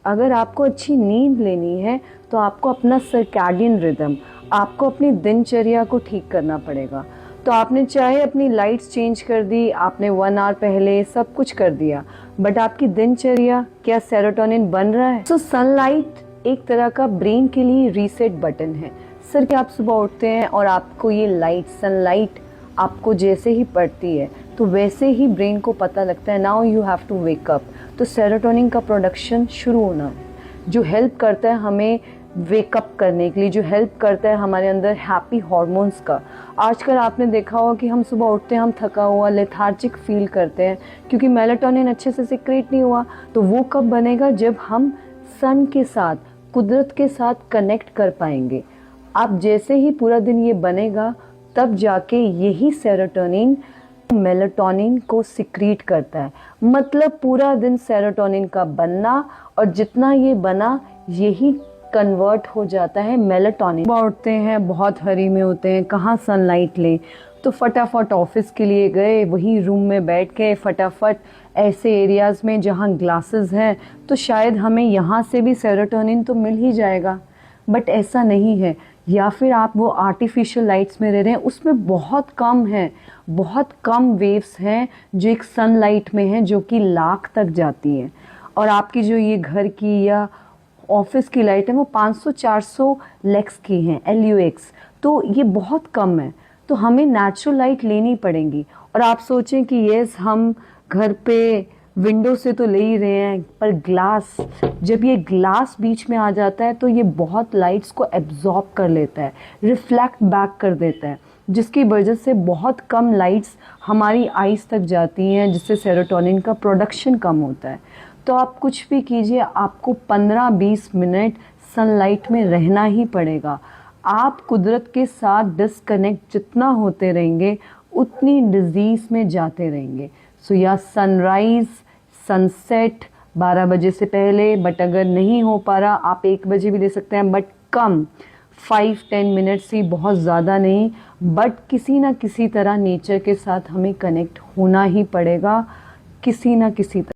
अगर आपको अच्छी नींद लेनी है तो आपको अपना सर्कैडियन रिदम, आपको अपनी दिनचर्या को ठीक करना पड़ेगा। तो आपने चाहे अपनी लाइट्स चेंज कर दी, आपने 1 आवर पहले सब कुछ कर दिया, बट आपकी दिनचर्या, क्या सेरोटोनिन बन रहा है? तो सनलाइट एक तरह का ब्रेन के लिए रीसेट बटन है। सर कि आप सुबह उठते हैं और आपको ये लाइट, सनलाइट आपको जैसे ही पड़ती है तो वैसे ही ब्रेन को पता लगता है now you have to wake up. तो सेरोटोनिन का प्रोडक्शन शुरू होना है, जो हेल्प करता है हमें वेकअप करने के लिए, जो हेल्प करता है हमारे अंदर हैप्पी हार्मोन्स का। आजकल आपने देखा होगा कि हम सुबह उठते हैं, हम थका हुआ, लेथार्जिक फील करते हैं क्योंकि मेलाटोनिन अच्छे से सिक्रेट नहीं हुआ। तो वो कब बनेगा? जब हम सन के साथ, कुदरत के साथ कनेक्ट कर पाएंगे। आप जैसे ही पूरा दिन ये बनेगा तब जाके यही सेरोटोनिन मेलाटोनिन को सिक्रीट करता है। मतलब पूरा दिन सेरोटोनिन का बनना, और जितना ये बना यही कन्वर्ट हो जाता है मेलाटोनिन। उठते हैं, बहुत हरी में होते हैं, कहाँ सनलाइट लें, तो फटाफट ऑफिस के लिए गए, वही रूम में बैठ के फटाफट ऐसे एरियाज में जहाँ ग्लासेस हैं तो शायद हमें यहाँ से भी सेरोटोनिन तो मिल ही जाएगा, बट ऐसा नहीं है। या फिर आप वो आर्टिफिशियल लाइट्स में रह रहे हैं, उसमें बहुत कम है, बहुत कम वेव्स हैं जो एक सनलाइट में हैं, जो कि लाख तक जाती हैं। और आपकी जो ये घर की या ऑफिस की लाइट है वो 500-400 लक्स की हैं, LUX। तो ये बहुत कम है, तो हमें नेचुरल लाइट लेनी पड़ेगी। और आप सोचें कि यस, हम घर पे विंडो से तो ले ही रहे हैं, पर ग्लास, जब ये ग्लास बीच में आ जाता है तो ये बहुत लाइट्स को एब्जॉर्ब कर लेता है, रिफ्लेक्ट बैक कर देता है, जिसकी वजह से बहुत कम लाइट्स हमारी आईज तक जाती हैं, जिससे सेरोटोनिन का प्रोडक्शन कम होता है। तो आप कुछ भी कीजिए, आपको 15-20 मिनट सनलाइट में रहना ही पड़ेगा। आप कुदरत के साथ डिस्कनेक्ट जितना होते रहेंगे उतनी डिजीज़ में जाते रहेंगे। सो या सनराइज़, सनसेट 12 बजे से पहले, बट अगर नहीं हो पा रहा आप 1 बजे भी ले सकते हैं, बट कम 5-10 मिनट्स ही, बहुत ज़्यादा नहीं। बट किसी ना किसी तरह नेचर के साथ हमें कनेक्ट होना ही पड़ेगा, किसी ना किसी तरह।